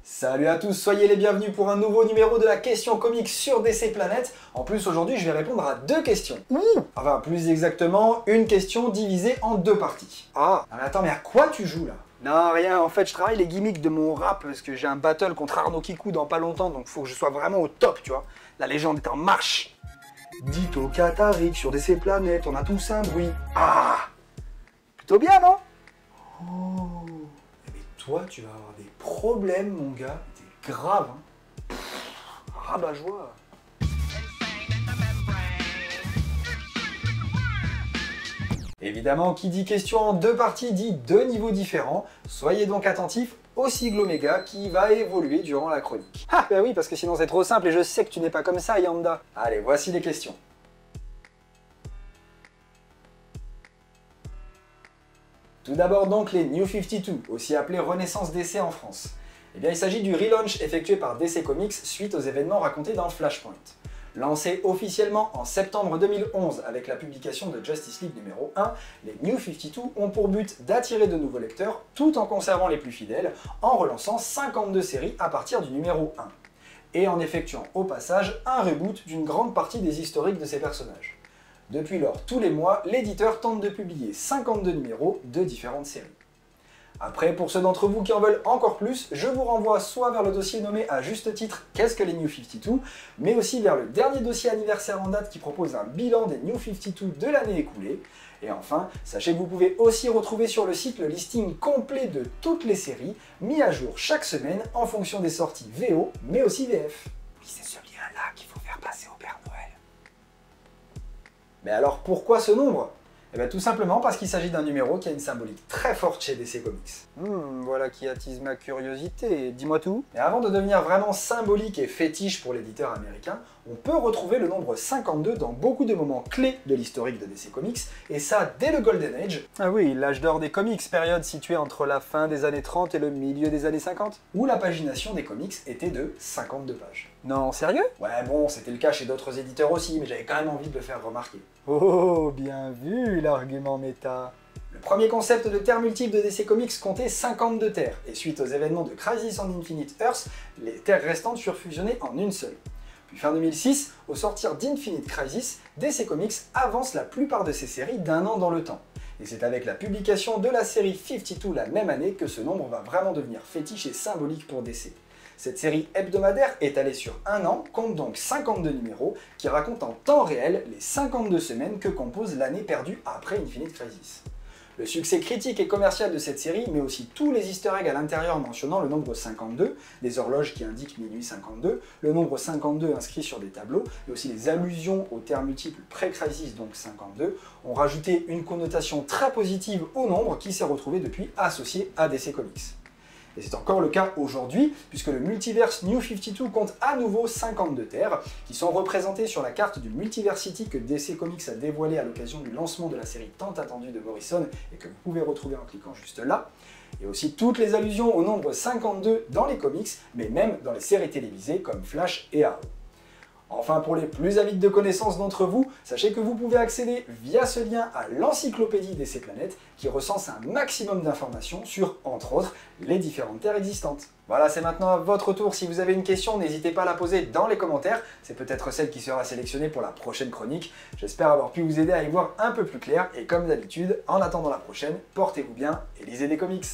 Salut à tous, soyez les bienvenus pour un nouveau numéro de la question comique sur DC Planet. En plus, aujourd'hui, je vais répondre à deux questions. Enfin, plus exactement, une question divisée en deux parties. Ah, mais attends, mais à quoi tu joues là? Non, rien, en fait, je travaille les gimmicks de mon rap parce que j'ai un battle contre Arnaud Kikou dans pas longtemps, donc faut que je sois vraiment au top, tu vois. La légende est en marche. Dites au Qatari que sur DC Planet, on a tous un bruit. Ah, plutôt bien, non? Oh. Mais toi, tu vas avoir des problèmes, mon gars. T'es grave, hein. Rabat-joie. Évidemment, qui dit question en deux parties dit deux niveaux différents. Soyez donc attentifs au sigle Oméga qui va évoluer durant la chronique. Ah, bah oui, parce que sinon c'est trop simple et je sais que tu n'es pas comme ça, Yanda. Allez, voici les questions. Tout d'abord donc les New 52, aussi appelés Renaissance DC en France. Eh bien, il s'agit du relaunch effectué par DC Comics suite aux événements racontés dans Flashpoint. Lancés officiellement en septembre 2011 avec la publication de Justice League numéro 1, les New 52 ont pour but d'attirer de nouveaux lecteurs tout en conservant les plus fidèles, en relançant 52 séries à partir du numéro 1, et en effectuant au passage un reboot d'une grande partie des historiques de ces personnages. Depuis lors, tous les mois, l'éditeur tente de publier 52 numéros de différentes séries. Après, pour ceux d'entre vous qui en veulent encore plus, je vous renvoie soit vers le dossier nommé à juste titre Qu'est-ce que les New 52, mais aussi vers le dernier dossier anniversaire en date qui propose un bilan des New 52 de l'année écoulée. Et enfin, sachez que vous pouvez aussi retrouver sur le site le listing complet de toutes les séries, mis à jour chaque semaine en fonction des sorties VO, mais aussi VF. Oui, c'est ce lien-là qu'il faut faire passer au Père Noël. Mais alors pourquoi ce nombre ? Eh bien tout simplement parce qu'il s'agit d'un numéro qui a une symbolique très forte chez DC Comics. Voilà qui attise ma curiosité, dis-moi tout. Et avant de devenir vraiment symbolique et fétiche pour l'éditeur américain, on peut retrouver le nombre 52 dans beaucoup de moments clés de l'historique de DC Comics, et ça dès le Golden Age. Ah oui, l'âge d'or des comics, période située entre la fin des années 30 et le milieu des années 50, où la pagination des comics était de 52 pages. Non, sérieux? Ouais bon, c'était le cas chez d'autres éditeurs aussi, mais j'avais quand même envie de le faire remarquer. Oh, bien vu l'argument méta. Le premier concept de terre multiple de DC Comics comptait 52 terres, et suite aux événements de Crisis on Infinite Earths, les terres restantes furent fusionnées en une seule. Puis fin 2006, au sortir d'Infinite Crisis, DC Comics avance la plupart de ses séries d'un an dans le temps. Et c'est avec la publication de la série 52 la même année que ce nombre va vraiment devenir fétiche et symbolique pour DC. Cette série hebdomadaire, étalée sur un an, compte donc 52 numéros qui racontent en temps réel les 52 semaines que compose l'année perdue après Infinite Crisis. Le succès critique et commercial de cette série, mais aussi tous les easter eggs à l'intérieur mentionnant le nombre 52, des horloges qui indiquent minuit 52, le nombre 52 inscrit sur des tableaux, et aussi les allusions aux termes multiples pré-crisis, donc 52, ont rajouté une connotation très positive au nombre qui s'est retrouvé depuis associé à DC Comics. Et c'est encore le cas aujourd'hui, puisque le multiverse New 52 compte à nouveau 52 terres, qui sont représentées sur la carte du Multiversity que DC Comics a dévoilé à l'occasion du lancement de la série tant attendue de Morrison, et que vous pouvez retrouver en cliquant juste là. Et aussi toutes les allusions au nombre 52 dans les comics, mais même dans les séries télévisées comme Flash et Arrow. Enfin, pour les plus avides de connaissances d'entre vous, sachez que vous pouvez accéder via ce lien à l'encyclopédie DC Planet qui recense un maximum d'informations sur, entre autres, les différentes terres existantes. Voilà, c'est maintenant à votre tour. Si vous avez une question, n'hésitez pas à la poser dans les commentaires. C'est peut-être celle qui sera sélectionnée pour la prochaine chronique. J'espère avoir pu vous aider à y voir un peu plus clair. Et comme d'habitude, en attendant la prochaine, portez-vous bien et lisez des comics.